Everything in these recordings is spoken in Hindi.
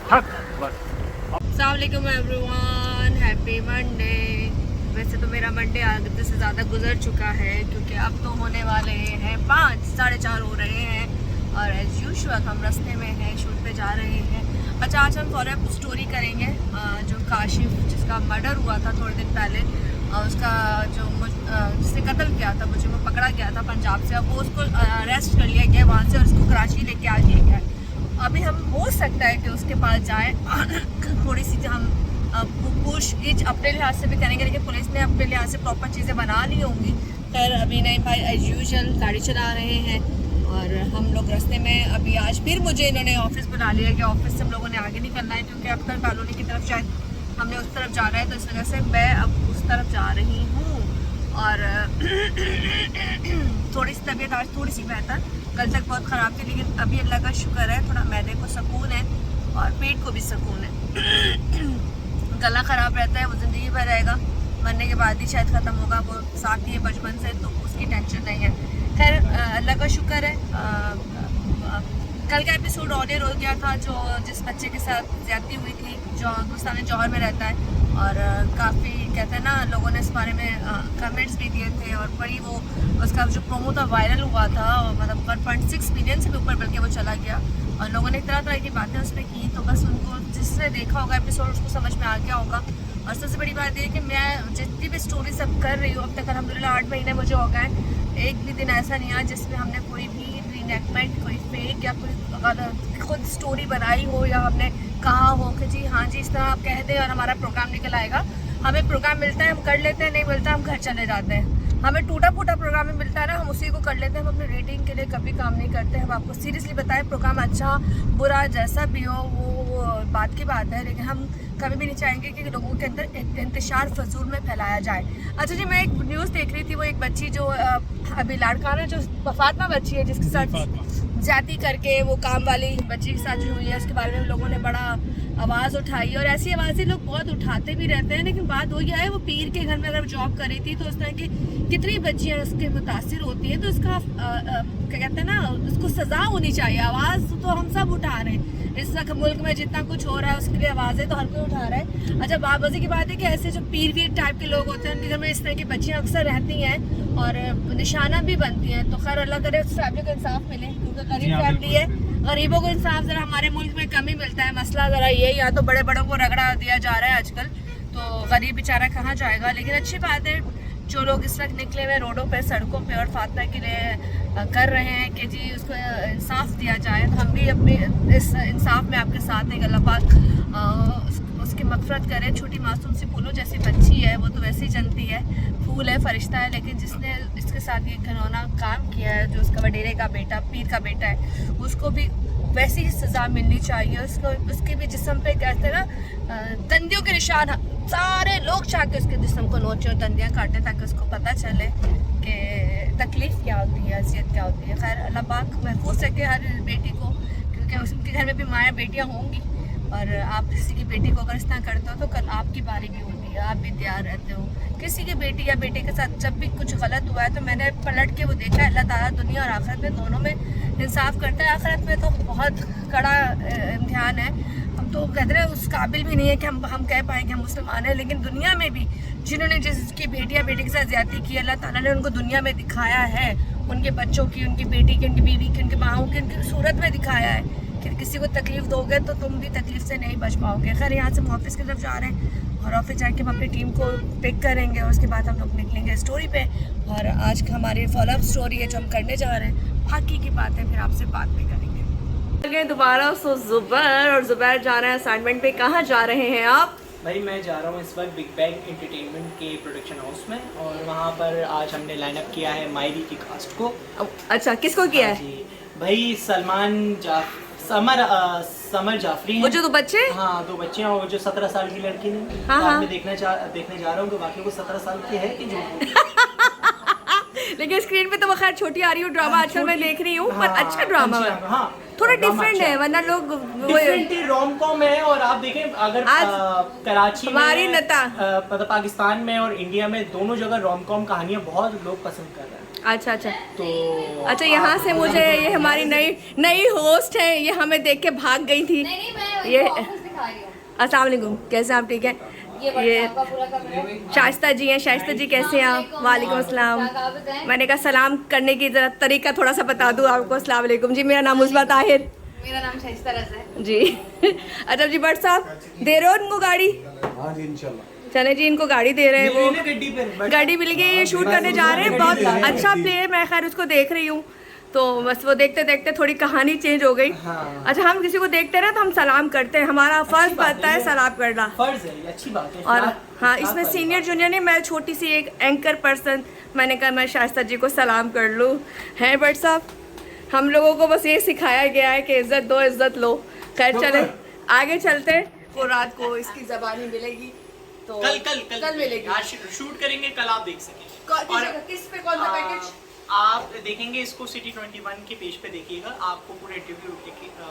अस्सलाम वालेकुम एवरीवन, हैप्पी मंडे। वैसे तो मेरा मंडे आधे से ज़्यादा गुजर चुका है क्योंकि अब तो होने वाले हैं 5, 4:30 हो रहे हैं और एज यूजुअल हम रास्ते में हैं, शूट पे जा रहे हैं। अच्छा, आज हम फॉलोअप स्टोरी करेंगे जो काशिफ जिसका मर्डर हुआ था थोड़े दिन पहले, उसका जो जिसने कत्ल किया था, मुझे वो पकड़ा गया था पंजाब से। अब वो उसको अरेस्ट कर लिया गया वहाँ से और उसको कराची लेके आ दिया गया। अभी हम हो सकता है कि उसके पास जाए थोड़ी सी हम पूछ अपने लिहाज से भी करेंगे, लेकिन पुलिस ने अपने लिहाज से प्रॉपर चीज़ें बना ली होंगी। खैर अभी नहीं भाई, एज यूजुअल गाड़ी चला रहे हैं और हम लोग रास्ते में। अभी आज फिर मुझे इन्होंने ऑफिस बुला लिया कि ऑफिस से हम लोगों ने आगे निकलना है क्योंकि अख्तर कॉलोनी की तरफ शायद हमने उस तरफ जाना है, तो इस वजह से मैं अब उस तरफ जा रही हूँ। और थोड़ी सी तबीयत आज थोड़ी सी बेहतर, कल तक बहुत ख़राब थी, लेकिन अभी अल्लाह का शुक्र है थोड़ा मैदे को सुकून है और पेट को भी सुकून है। गला ख़राब रहता है वो ज़िंदगी भर रहेगा, मरने के बाद ही शायद ख़त्म होगा, वो साथ ही है बचपन से, तो उसकी टेंशन नहीं है। खैर अल्लाह का शुक्र है। कल का एपिसोड ऑडियर हो गया था जो जिस बच्चे के साथ ज़्यादती हुई थी, जो हिंदुस्तान जौहर में रहता है, और काफ़ी कहते हैं ना लोगों ने इस बारे में कमेंट्स भी दिए थे और बड़ी वो उसका जो प्रोमो था वायरल हुआ था, मतलब 1.6 मिलियन से भी ऊपर बल्कि वो चला गया और लोगों ने तरह तरह की बातें उस पर की। तो बस उनको जिसने देखा होगा एपिसोड उसको समझ में आ गया होगा। और सबसे बड़ी बात ये कि मैं जितनी भी स्टोरी सब कर रही हूँ अब तक अल्हम्दुलिल्लाह 8 महीने मुझे हो गए, एक भी दिन ऐसा नहीं आया जिसमें हमने कोई भी रीनेकमेंट, कोई फेक या कोई खुद स्टोरी बनाई हो या हमने कहा हो कि जी हाँ जी इस तरह आप कह दें और हमारा प्रोग्राम निकल आएगा। हमें प्रोग्राम मिलता है हम कर लेते हैं, नहीं मिलता हम घर चले जाते हैं। हमें टूटा फूटा प्रोग्राम में मिलता है ना, हम उसी को कर लेते हैं। हम अपने रेटिंग के लिए कभी काम नहीं करते। हम आपको सीरियसली बताएं, प्रोग्राम अच्छा बुरा जैसा भी हो वो बात की बात है, लेकिन हम कभी भी नहीं चाहेंगे कि लोगों के अंदर इंतशार फजूल में फैलाया जाए। अच्छा जी, मैं एक न्यूज़ देख रही थी, वो एक बच्ची जो अभी लाड़काना जो फातिमा बच्ची है जिसके साथ ज्यादती करके वो काम वाली बच्ची के साथ जो हुई है, उसके बारे में लोगों ने बड़ा आवाज़ उठाई और ऐसी आवाज़ें लोग बहुत उठाते भी रहते हैं। लेकिन बात हो गया है वो पीर के घर में अगर जॉब कर रही थी तो उस तरह की कितनी बच्चियाँ उसके मुतासिर होती है, तो उसका क्या कहते हैं ना, उसको सज़ा होनी चाहिए। आवाज़ तो हम सब उठा रहे हैं इस वक्त मुल्क में, जितना कुछ हो रहा है उसके लिए आवाज़ें तो हर कोई उठा रहा है। अच्छा, बात मजे की बात है कि ऐसे जो पीर वीर टाइप के लोग होते हैं उनके घर में इस तरह की बच्चियाँ अक्सर रहती हैं और निशाना भी बनती हैं। तो खैर अल्लाह करे उस फैमिली को इंसाफ मिले क्योंकि गरीब फैमिली है, गरीबों को इंसाफ ज़रा हमारे मुल्क में कम ही मिलता है। मसला ज़रा ये, या तो बड़े बड़ों को रगड़ा दिया जा रहा है आजकल, तो गरीब बेचारा कहाँ जाएगा। लेकिन अच्छी बात है जो लोग इस वक्त निकले हुए रोडों पे, सड़कों पे और फातिमा के लिए कर रहे हैं कि जी उसको इंसाफ दिया जाए। तो हम भी अपने इस इंसाफ में आपके साथ हैं। अल्लाह पाक उसकी मग़फ़िरत करे। छोटी मासूम सी फूलों जैसी बच्ची है, वो तो वैसे ही जनती है, फूल है, फरिश्ता है, लेकिन जिसने इसके साथ ये घिनौना काम किया है, जो उसका वडेरे का बेटा, पीर का बेटा है, उसको भी वैसी ही सज़ा मिलनी चाहिए। उसको उसके भी जिस्म पे कहते हैं ना तंदियों के निशान, सारे लोग चाह के उसके जिस्म को नोचे और तंदियाँ काटे ताकि उसको पता चले कि तकलीफ़ क्या होती है, अज़ियत क्या होती है। खैर अल्लाह पाक महफूज रखे हर बेटी को, क्योंकि उसके घर में भी माया बेटियाँ होंगी और आप किसी की बेटी को अगर इस तरह करते हो तो कल आपकी बारी भी होती है, आप भी तैयार रहते हो। किसी की बेटी या बेटे के साथ जब भी कुछ गलत हुआ है तो मैंने पलट के वो देखा है, अल्लाह ताला दुनिया और आखिरत में दोनों में इंसाफ करता है। आखिरत में तो बहुत कड़ा इम्तिहान है। हम तो कहते हैं उस काबिल भी नहीं है कि हम कह पाएंगे हम मुसलमान हैं, लेकिन दुनिया में भी जिन्होंने जिसकी बेटी या बेटे के साथ ज़्यादती की, अल्लाह ताला ने उनको दुनिया में दिखाया है, उनके बच्चों की, उनकी बेटी की, उनकी बीवी की, उनकी माओं की, उनकी सूरत में दिखाया है कि किसी को तकलीफ़ दोगे तो तुम भी तकलीफ़ से नहीं बच पाओगे। खैर यहाँ से हम ऑफिस की तरफ जा रहे हैं और ऑफिस जाके हम अपनी टीम को पिक करेंगे और उसके बाद हम लोग निकलेंगे स्टोरी पे। और आज हमारी फॉलोअप स्टोरी है जो हम करने जा रहे हैं, बाकी की बातें फिर आपसे बाद में करेंगे। दोबारा सो ज़ुबैर और ज़ुबैर जा रहे हैं असाइनमेंट पे। कहाँ जा रहे हैं आप? भाई मैं जा रहा हूँ इस वक्त बिग बैंग एंटरटेनमेंट के प्रोडक्शन हाउस में और वहाँ पर आज हमने लाइनअप किया है मायरी की कास्ट को। अच्छा, किसको किया है? जी भाई समर जाफरी वो जो दो बच्चे, हाँ 2 बच्चे हैं, वो जो 17 साल की लड़की ने, हाँ। मैं देखने जा रहा हूँ कि बाकी वो 17 साल की है कि जो लेकिन स्क्रीन पे तो वो खैर छोटी आ रही हूँ। ड्रामा आजकल मैं देख रही हूँ, पर अच्छा ड्रामा है, हाँ थोड़ा डिफरेंट है, वरना लोग रोम कॉम है। और आप देखें अगर कराची हमारी नता मतलब पाकिस्तान में और इंडिया में दोनों जगह रोम कॉम कहानियाँ बहुत लोग पसंद कर रहे हैं। अच्छा तो अच्छा, यहाँ से मुझे ये हमारी नई होस्ट है, ये हमें देख के भाग गई थी। नहीं, मैं ये ऑफिस अस्सलाम वालेकुम, कैसे आप? ठीक है। ये शाइस्ता जी हैं। शाइस्ता जी कैसे हैं आप? वालेकुम अस्सलाम। मैंने कहा सलाम करने की जरा तरीका थोड़ा सा बता दूँ आपको। अस्सलाम वालेकुम जी, मेरा नाम उस्मा ताहिर। मेरा नाम शाइस्ता रज़ा है जी। अच्छा जी, भट्ट साहब दे रहे हो इनको गाड़ी? हाँ जी इंशाल्लाह। चले जी, इनको गाड़ी दे रहे हैं। वो गाड़ी मिल गई, ये शूट करने जा रहे हैं। बहुत अच्छा प्ले है, मैं खैर उसको देख रही हूँ। तो बस वो देखते देखते थोड़ी कहानी चेंज हो गई। हाँ। अच्छा, हम किसी को देखते हैं तो हम सलाम करते हैं, हमारा फर्ज बनता है सलाम करना। फर्ज है, ये अच्छी बात है। और हाँ, इसमें सीनियर जूनियर नहीं, मैं छोटी सी एक एंकर पर्सन, मैंने कहा मैं शाइस्ता जी को सलाम कर लूँ। हैं भट्ट साहब, हम लोगों को बस ये सिखाया गया है कि इज्जत दो इज्जत लो। खैर चले आगे चलते हैं। वो रात को इसकी ज़बानी मिलेगी तो कल मिलेगी। आज शूट करेंगे, कल आप देख सकेंगे। किस पे कौन सा पैकेज? आप देखेंगे इसको सिटी 21 के पेज पे देखिएगा, आपको पूरा इंटरव्यू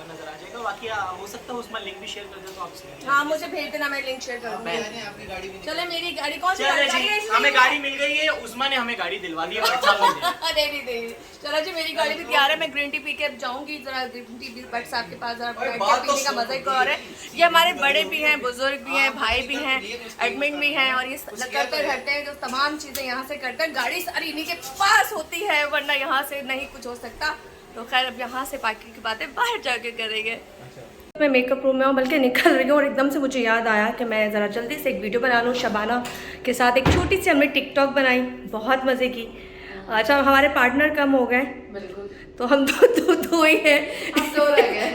नजर आ जाएगा। बाकी हो सकता है उसमें लिंक भी शेयर कर दे तो आपसे। हाँ, मुझे भेज देना, मैं लिंक शेयर कर दूंगी। चले, मेरी गाड़ी कौन सी चले गाड़ी है? जी, हमें गाड़ी मिल गई है। उस्मा ने हमें गाड़ी दिलवा दी है। नहीं। चलो जी, मेरी गाड़ी भी तैयार है। मैं ग्रीन टी पी के जाऊंगी, जरा ग्रीन टी भट्ट साहब के पास जरा बैठ के पीने का मजा ही और है। ये हमारे बड़े भी हैं, बुजुर्ग भी हैं, भाई भी हैं, एडमिन भी हैं, और ये करते रहते हैं जो तमाम चीजें यहाँ से करते हैं। गाड़ी सारी इन्हीं के पास होती है, वरना यहाँ से नहीं कुछ हो सकता। तो खैर अब यहाँ से बाकी की बातें बाहर जाके करेंगे। मैं मेकअप रूम में हूँ, बल्कि निकल रही हूँ, और एकदम से मुझे याद आया कि मैं ज़रा जल्दी से एक वीडियो बना लूँ। शबाना के साथ एक छोटी सी हमने टिकटॉक बनाई, बहुत मज़े की। अच्छा, हमारे पार्टनर कम हो गए, तो हम दो ही हैं।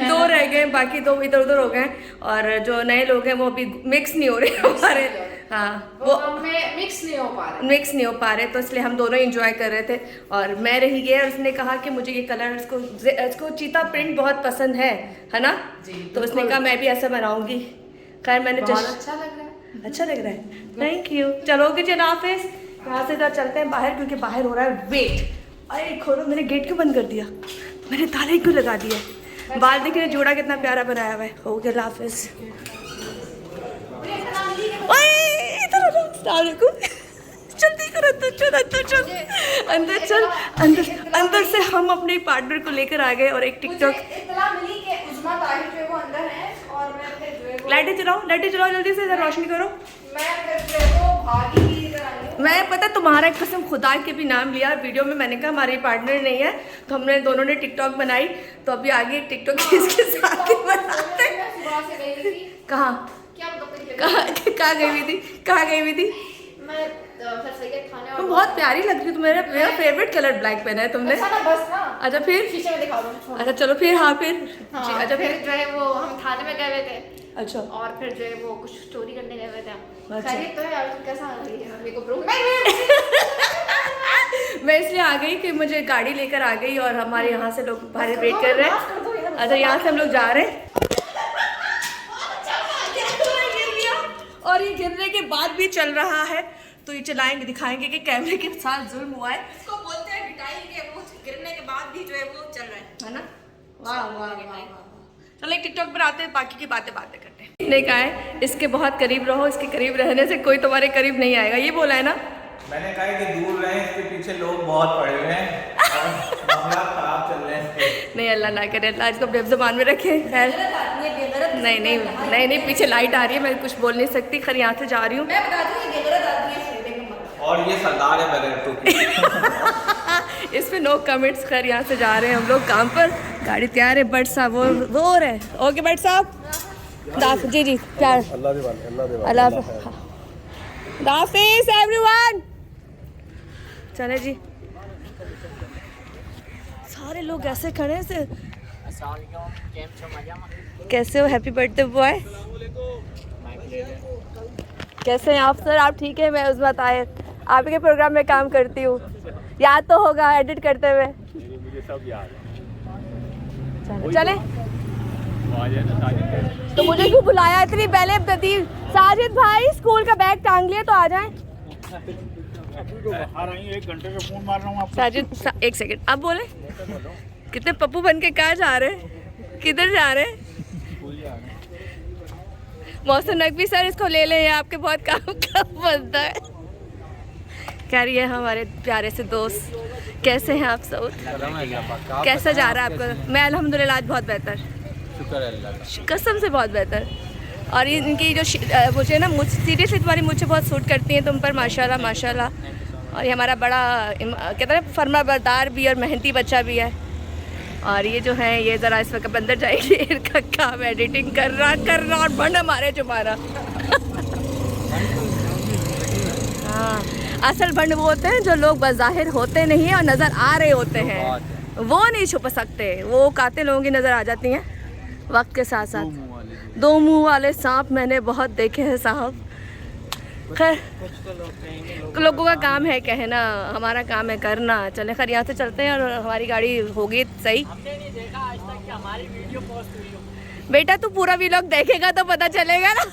दो रह गए, बाकी दो इधर उधर हो गए। और जो नए लोग हैं वो अभी मिक्स नहीं हो रहे हमारे। हाँ, वो मिक्स नहीं हो पा रहे, तो इसलिए हम दोनों इंजॉय कर रहे थे। और मैं रही गई, और उसने कहा कि मुझे ये कलर, इसको चीता प्रिंट बहुत पसंद है ना? तो उसने कहा मैं भी ऐसा बनाऊंगी। खैर मैंने अच्छा लग रहा है। अच्छा लग रहा है, थैंक यू। चलोगे जी हाफिज, यहाँ से जरा चलते हैं बाहर, क्योंकि बाहर हो रहा है वेट। अरे खोलो, मैंने गेट क्यों बंद कर दिया? मैंने ताला ही क्यों लगा दिया? बाल देखिए, जोड़ा कितना प्यारा बनाया हुआ है। हो गया हाफिज। जल्दी करो, अंदर चल। अंदर से हम अपने पार्टनर को लेकर आ गए, और एक टिकटॉक। लाइटें चलाओ जल्दी से, रोशनी करो। मैं पता तुम्हारा कसम खुदा के भी नाम लिया वीडियो में। मैंने कहा हमारी पार्टनर नहीं है, तो हमने दोनों ने टिकटॉक बनाई। तो अभी आगे एक टिकटॉक इसके साथ ही बनाते हैं। कहाँ गई हुई थी? तुम बहुत प्यारी लग रही हो। मेरा फेवरेट कलर ब्लैक पहना है तुमने। अच्छा फिर अच्छा चलो फिर। हाँ फिर अच्छा फिर जो है वो हम थाने में गए हुए थे। अच्छा, और फिर जो है वो कुछ स्टोरी करने गए हुए थे। अच्छा। तो यार तुम कैसा आ रही है मेरे को मैं इसलिए आ गई कि मुझे गाड़ी लेकर आ गई, और हमारे यहाँ से लोग बाहर वेट कर रहे हैं। अच्छा, यहाँ से हम लोग जा रहे हैं, और ये गिरने के बाद भी चल रहा है। तो ये चलाएंगे, दिखाएंगे कि कैमरे के साथ जुल्म हुआ है। इसको बोलते हैं पिटाई, के वो गिरने के बाद भी जो है वो चल रहा है ना? वाह। चलो एक टिकटॉक बनाते हैं, बाकी की बातें करते हैं। ने कहा है इसके बहुत करीब रहो, इसके करीब रहने से कोई तुम्हारे करीब नहीं आएगा, ये बोला है ना? मैंने कहा कि दूर रहें, इसके पीछे लोग बहुत पड़े हुए हैं और मामला खराब चल रहे हैं। नहीं, अल्लाह ना करे, अल्लाह इसको अपने ज़बान में रखे। खैर नहीं, पीछे लाइट आ रही है, मैं कुछ बोल नहीं सकती। खैर यहाँ से जा रही हूँ, और ये सरदार है बगैर टोपी। इस पे नो कमेंट्स। खैर यहाँ से जा रहे हैं हम लोग काम पर। गाड़ी तैयार है, भट्ट साहब वो हो रहे हैं। ओके भट्ट साहब, जी प्यार, अल्लाह हाफिज़ एवरीवन। चले जी, सारे लोग ऐसे खड़े हैं। कैसे हो? Happy birthday boy. कैसे हैं आप सर? आप ठीक है? मैं उस्मा ताहिर, आपके प्रोग्राम में काम करती हूँ। याद तो होगा एडिट करते हुए। मुझे सब याद है। चले तो मुझे क्यों बुलाया इतनी पहले? साजिद भाई स्कूल का बैग टांग लिया, तो आ जाएं। एक घंटे में फोन मार रहा हूँ आपको। साजिद एक सेकंड, अब बोले। कितने पप्पू बन के कहाँ जा रहे हैं? किधर जा रहे हैं? मौसम नकवी सर, इसको ले लें, आपके बहुत काम बनता है। कह रही है हमारे प्यारे से दोस्त। कैसे हैं आप सब? कैसा जा रहा है आपका? मैं अल्हम्दुलिल्लाह आज बहुत बेहतर, शुक्र है अल्लाह का, कसम से बहुत बेहतर। और इनकी जो मुझे ना सीरियसली तुम्हारी मुझे बहुत सूट करती हैं तुम पर, माशाल्लाह माशाल्लाह। और ये हमारा बड़ा कहते हैं फर्मा बरदार भी और मेहनती बच्चा भी है। और ये जो है ये ज़रा इस वक्त अंदर जाएगी, इनका काम एडिटिंग कर रहा और बंड हमारे तुम्हारा। हाँ, असल बंड वो होते हैं जो लोग बाज़ाहिर होते नहीं हैं और नज़र आ रहे होते हैं, वो नहीं छुप सकते, वो कातिल लोगों की नज़र आ जाती हैं वक्त के साथ साथ। दो मुंह वाले सांप मैंने बहुत देखे हैं साहब। खैर लोगों का काम है कहना, हमारा काम है करना। चले खैर यहाँ से चलते हैं और हमारी गाड़ी होगी सही। हमने नहीं देखा आज तक कि हमारी वीडियो पोस्ट हुई हो। बेटा तू पूरा व्लॉग देखेगा तो पता चलेगा ना।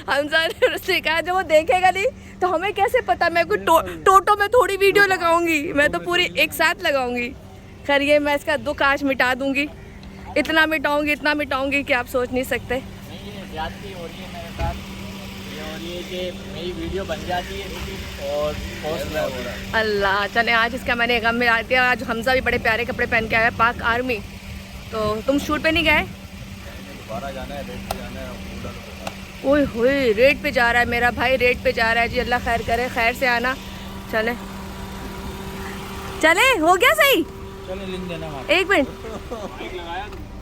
हमजा ने उससे कहा जो वो देखेगा नहीं तो हमें कैसे पता। मैं कोई टोटो में थोड़ी वीडियो लगाऊंगी, मैं तो पूरी एक साथ लगाऊंगी। खैर ये मैं इसका दुख आज मिटा दूंगी, इतना मिटाऊंगी कि आप सोच नहीं सकते। नहीं ये ज्यादती हो रही है मेरे साथ, ये हो रही है कि मेरी वीडियो बन जाती है और पोस्ट हो रहा है। अल्लाह चले आज इसका मैंने गम में डाल दिया। आज हमजा भी बड़े प्यारे कपड़े पहन के आया है, पाक आर्मी। तो तुम शूट पे नहीं गए? दोबारा जाना है, रेट पे जाना है। ओए होए रेट पे जा रहा है मेरा भाई, रेट पे जा रहा है जी। अल्लाह खैर करे, खैर से आना। चले हो गया सही। चलो लिंक देना एक मिनट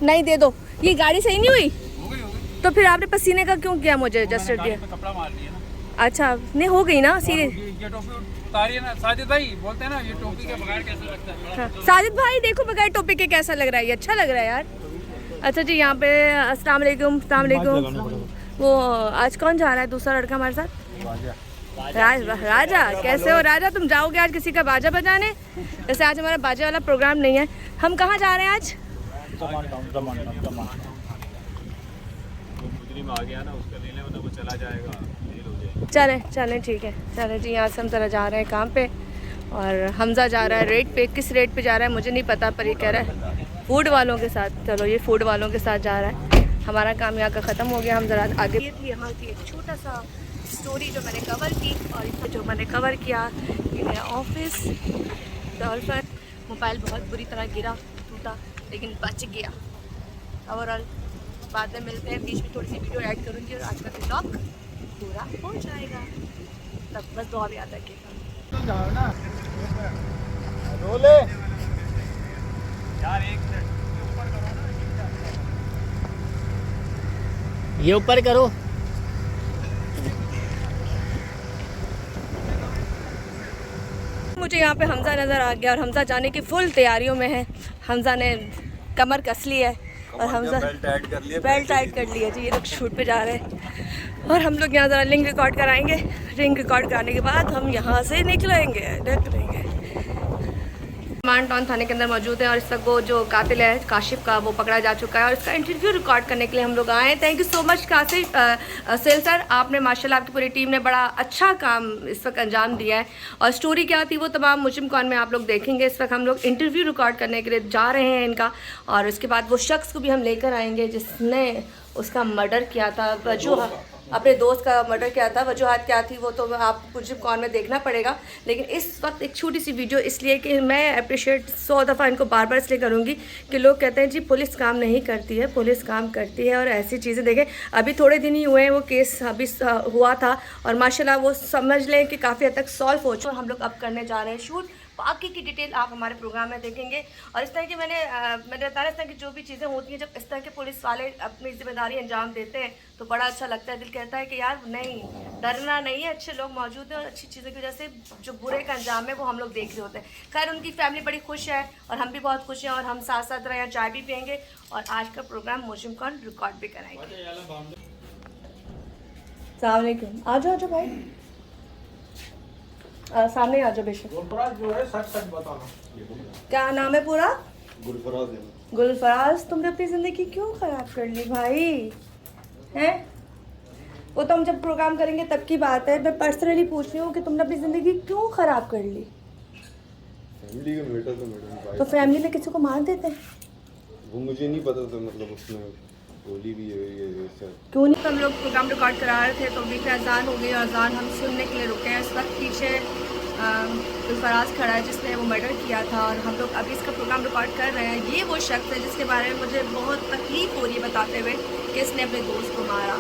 नहीं दे दो, ये गाड़ी सही नहीं हुई तो फिर आपने पसीने का क्यों किया मुझे जस्ट दिया? कपड़ा मार दिया ना। अच्छा नहीं हो गई ना सीरीज। ये टोपी उतारिए ना साजिद भाई, बोलते हैं ना ये टोपी के बगैर कैसा लगता है। हाँ। साजिद भाई देखो बगैर टोपी के कैसा लग रहा है, ये अच्छा लग रहा है यार। अच्छा जी यहाँ पे अस्सलाम वालेकुम। वो आज कौन जा रहा है दूसरा लड़का हमारे साथ? राजा। कैसे हो राजा? तुम जाओगे आज किसी का बाजा बजाने? जैसे आज हमारा बाजा वाला प्रोग्राम नहीं है। हम कहाँ जा रहे हैं आज? आ गया ना उसका ले ले, मतलब वो चला जाएगा, डील हो जाएगी। चलें ठीक है। चलें जी यहाँ से हम ज़रा जा रहे हैं काम पे और हमजा जा रहा है रेट पे। किस रेट पे जा रहा है मुझे नहीं पता, पर ये कह रहा है फूड वालों के साथ। चलो ये फूड वालों के साथ जा रहा है। हमारा काम यहाँ का ख़त्म हो गया, हम ज़रा आगे। ये थी यहाँ की एक छोटा सा स्टोरी जो मैंने कवर की, और इसमें जो मैंने कवर किया ये मेरा ऑफिस डॉल्फिन। मोबाइल बहुत बुरी तरह गिरा, टूटा, लेकिन बच गया। ओवरऑल बाद में मिलते हैं, बीच में थोड़ी सी वीडियो ऐड करूँगी और आज का व्लॉग पूरा हो जाएगा। तब बस दुआ भी याद रखिएगा। यार एक मिनट ऊपर करो ना, ये ऊपर करो। मुझे यहाँ पे हमजा नज़र आ गया और हमजा जाने की फुल तैयारियों में है। हमजा ने कमर कस ली है और हमजा बेल्ट टाइट कर लिया जी। ये लोग शूट पे जा रहे हैं और हम लोग यहाँ ज़रा रिंग रिकॉर्ड कराएंगे। रिंग रिकॉर्ड कराने के बाद हम यहाँ से निकलेंगे। मान टाउन थाने के अंदर मौजूद है और इस वक्त वो जो कातिल है काशिफ का वो पकड़ा जा चुका है और इसका इंटरव्यू रिकॉर्ड करने के लिए हम लोग आए हैं। Thank you so much Kashif सेल सर, आपने माशाल्लाह आपकी पूरी टीम ने बड़ा अच्छा काम इस वक्त अंजाम दिया है। और स्टोरी क्या थी वो तमाम मुजिम कॉन में आप लोग देखेंगे। इस वक्त हम लोग इंटरव्यू रिकॉर्ड करने के लिए जा रहे हैं इनका, और इसके बाद वो शख्स को भी हम लेकर आएंगे जिसने उसका मर्डर किया था, अपने दोस्त का मर्डर किया था। वजूहत क्या थी वो तो आप मुझे कौन में देखना पड़ेगा, लेकिन इस वक्त एक छोटी सी वीडियो इसलिए कि मैं अप्रिशिएट 100 दफ़ा इनको बार बार इसलिए करूँगी कि लोग कहते हैं जी पुलिस काम नहीं करती है, पुलिस काम करती है और ऐसी चीज़ें। देखें अभी थोड़े दिन ही हुए हैं, वो केस अभी हुआ था और माशाल्लाह वो समझ लें कि काफ़ी हद तक सॉल्व हो चुका। हम लोग अब करने जा रहे हैं शूट, बाकी की डिटेल आप हमारे प्रोग्राम में देखेंगे। और इस तरह की मैंने बताया, इस तरह की जो भी चीज़ें होती हैं, जब इस तरह के पुलिस वाले अपनी जिम्मेदारी अंजाम देते हैं तो बड़ा अच्छा लगता है। दिल कहता है कि यार नहीं डरना नहीं है, अच्छे लोग मौजूद हैं और अच्छी चीज़ों की वजह से जो बुरे का अंजाम है वो हम लोग देख रहे होते हैं। खैर उनकी फैमिली बड़ी खुश है और हम भी बहुत खुश हैं और हम साथ साथ यहाँ चाय भी पियेंगे और आज का प्रोग्राम मुजिम कॉन रिकॉर्ड भी कराएंगे। अस्सलाम वालेकुम। आ जाओ भाई, सामने आ जाओ बेशक। जो है सच बताना। क्या नाम है पूरा? गुलफराज। गुलफराज, तुमने अपनी ज़िंदगी क्यों ख़राब कर ली भाई? हैं वो तो हम जब प्रोग्राम करेंगे तब की बात है, मैं पर्सनली पूछ रही हूँ कि तुमने अपनी ज़िंदगी क्यों ख़राब कर ली? फैमिली का मैटर तो मैडम, तो फैमिली में किसी को मार देते हैं? वो मुझे नहीं पता था, मतलब उसमें गोली भी है ये सब। क्यों नहीं? हम लोग प्रोग्राम रिकॉर्ड करा रहे थे तो बीच में अजान हो गई और अजान हम सुनने के लिए रुके हैं। इस वक्त पीछे फराज खड़ा है जिसने वो मर्डर किया था, और हम लोग अभी इसका प्रोग्राम रिकॉर्ड कर रहे हैं। ये वो शख्स है जिसके बारे में मुझे बहुत तकलीफ़ हो रही है बताते हुए कि इसने अपने दोस्त को मारा।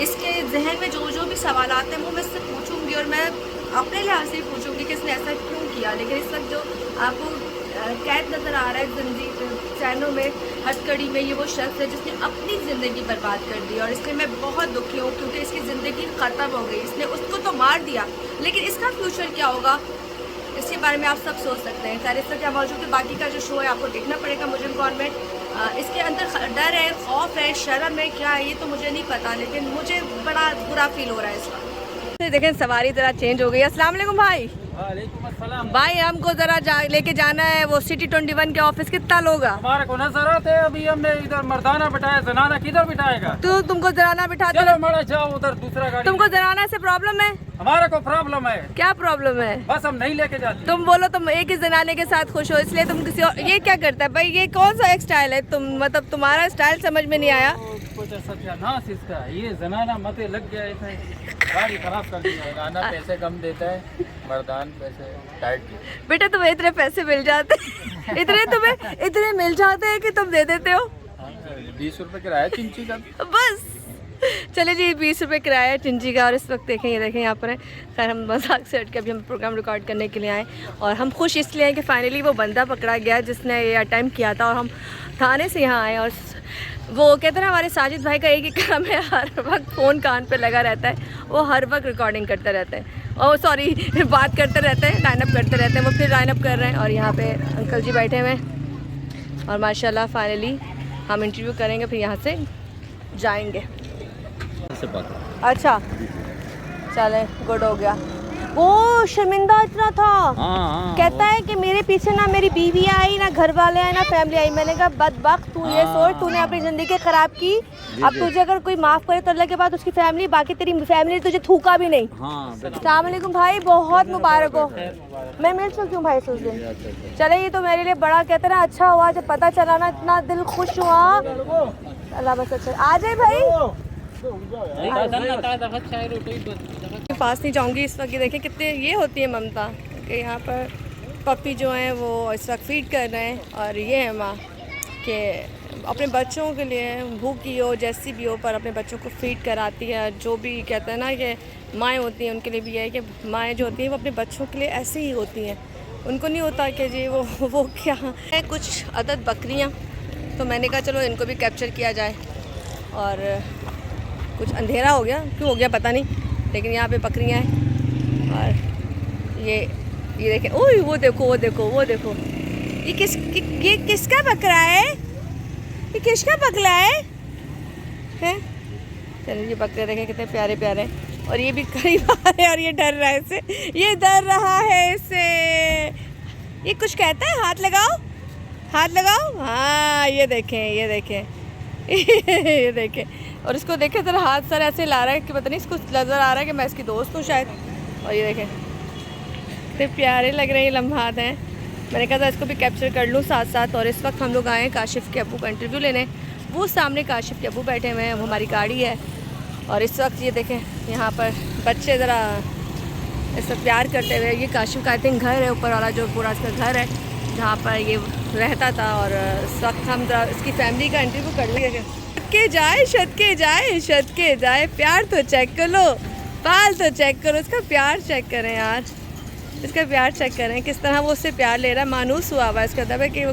इसके जहन में जो भी सवाल आते हैं वो मैं इससे पूछूंगी, और मैं अपने लिहाज से ही पूछूंगी कि इसने ऐसा क्यों किया। लेकिन इस वक्त जो आपको कैद नज़र आ रहा है जंजीर चैनों में, हथकड़ी में, ये वो शख्स है जिसने अपनी ज़िंदगी बर्बाद कर दी, और इसलिए मैं बहुत दुखी हूँ क्योंकि इसकी ज़िंदगी ख़त्म हो गई। इसने उसको तो मार दिया, लेकिन इसका फ्यूचर क्या होगा इसके बारे में आप सब सोच सकते हैं। खैर इसका क्या मौजूद है, बाकी का जो शो है आपको देखना पड़ेगा। मुजरिम गवर्नमेंट इसके अंदर डर है, खौफ है, शर्म है, क्या है ये तो मुझे नहीं पता, लेकिन मुझे बड़ा बुरा फील हो रहा है इस वक्त। देखें सवारी ज़रा चेंज हो गई। अस्सलाम वालेकुम भाई। वालेकुम अस्सलाम। भाई हमको ज़रा लेके जाना है वो सिटी 21 के ऑफिस। कितना लोग हमारे को नजर आते हैं, अभी हमने इधर मर्दाना बिठाया, जनाना किधर बिठाएगा? तो तुमको जराना बिठाते चलो मरा जाओ उधर दूसरा गाड़ी। तुमको जराना से प्रॉब्लम है? हमारे को प्रॉब्लम है। क्या प्रॉब्लम है? बस हम नहीं लेके जाते। तुम बोलो तुम एक ही जनाने के साथ खुश हो इसलिए तुम किसी और। ये क्या करता है भाई, ये कौन सा एक स्टाइल है? तुम मतलब तुम्हारा स्टाइल समझ में नहीं आया। कुछ सत्यानाश इसका, ये जनाना मते लग गया है, गाड़ी खराब कर दिया। गाना पैसे कम देता है, मर्दान पैसे टाइट। बेटा तुम्हें इतने पैसे मिल जाते इतने तुम्हें इतने मिल जाते हैं कि तुम दे देते हो। 20 रुपए किराया चिंची का। बस चले जी 20 रुपये किराया चिंची का। और इस वक्त देखें, ये देखें यहाँ पर है। खैर हम मजाक से हट के अभी हम प्रोग्राम रिकॉर्ड करने के लिए आए, और हम खुश इसलिए हैं कि फाइनली वो बंदा पकड़ा गया जिसने ये अटैम्प्ट किया था, और हम थाने से यहाँ आए। और वो कहते हैं ना, हमारे साजिद भाई का एक ही काम है, हर वक्त फ़ोन कान पे लगा रहता है, वो हर वक्त रिकॉर्डिंग करते रहते हैं, और सॉरी बात करते रहते हैं, लाइन अप करते रहते हैं। वो फिर लाइन अप कर रहे हैं, और यहाँ पे अंकल जी बैठे हुए हैं, और माशाल्लाह फाइनली हम इंटरव्यू करेंगे, फिर यहाँ से जाएंगे। अच्छा चले, गुड हो गया। वो शर्मिंदा इतना था, कहता है कि मेरे पीछे ना मेरी बीवी आई, ना घर वाले आए, ना फैमिली आई। मैंने कहा बदबख्त तू, ये सोच तूने अपनी ज़िंदगी ख़राब की, अब तुझे अगर कोई माफ़ करे तो अल्लाह के बाद उसकी फैमिली, बाकी तेरी फैमिली ने तुझे थूका भी नहीं। अस्सलाम वालेकुम भाई, बहुत मुबारक हो। मैं मिल सकती हूँ भाई से उस दिन? चले, ये तो मेरे लिए बड़ा कहते ना अच्छा हुआ जब पता चला ना, इतना दिल खुश हुआ। अल्लाह बस अच्छा आ जाए भाई। पास नहीं जाऊंगी इस वक्त। देखें कितने ये होती है ममता कि यहाँ पर पपी जो हैं वो इस वक्त फीड कर रहे हैं, और ये है माँ कि अपने बच्चों के लिए भूखी हो जैसी भी हो पर अपने बच्चों को फीड कराती है। जो भी कहते हैं ना कि माएँ होती हैं उनके लिए भी है कि माएँ जो होती हैं वो अपने बच्चों के लिए ऐसे ही होती हैं, उनको नहीं होता कि जी वो क्या है। कुछ अदद बकरियाँ, तो मैंने कहा चलो इनको भी कैप्चर किया जाए। और कुछ अंधेरा हो गया, क्यों हो गया पता नहीं, लेकिन यहाँ पे बकरियाँ हैं। और ये देखें, ओह वो देखो, ये किसका बकरा है? ये किसका बकरा है? चलिए ये बकरे देखें कितने प्यारे प्यारे हैं, और ये भी करीब आ रहे हैं, और ये डर रहा है इससे, ये डर रहा है इससे। ये कुछ कहता है, हाथ लगाओ। हाँ ये देखें ये देखें। और इसको देखें ज़रा, हाथ सर ऐसे ला रहा है कि पता नहीं इसको नज़र आ रहा है कि मैं इसकी दोस्त हूँ शायद। और ये देखें कितने प्यारे लग रहे हैं, लम्हात हैं। मैंने कहा था इसको भी कैप्चर कर लूँ साथ साथ। और इस वक्त हम लोग आए हैं काशिफ़ के अब्बू का इंटरव्यू लेने। वो सामने काशिफ़ के अब्बू बैठे हुए हैं, वो हमारी गाड़ी है। और इस वक्त ये देखें यहाँ पर बच्चे ज़रा इस वक्त प्यार करते हुए, ये काशिफ़ का आई थिंक घर है, ऊपर वाला जो पूरा इसका घर है जहाँ पर ये रहता था। और इस वक्त हम इसकी फैमिली का इंटरव्यू कर लेंगे। छत के जाए, प्यार तो चेक कर लो, बाल तो चेक करो, इसका प्यार चेक करें यार, इसका प्यार चेक करें किस तरह वो उससे प्यार ले रहा है। मानूस हुआ इसका दबे कि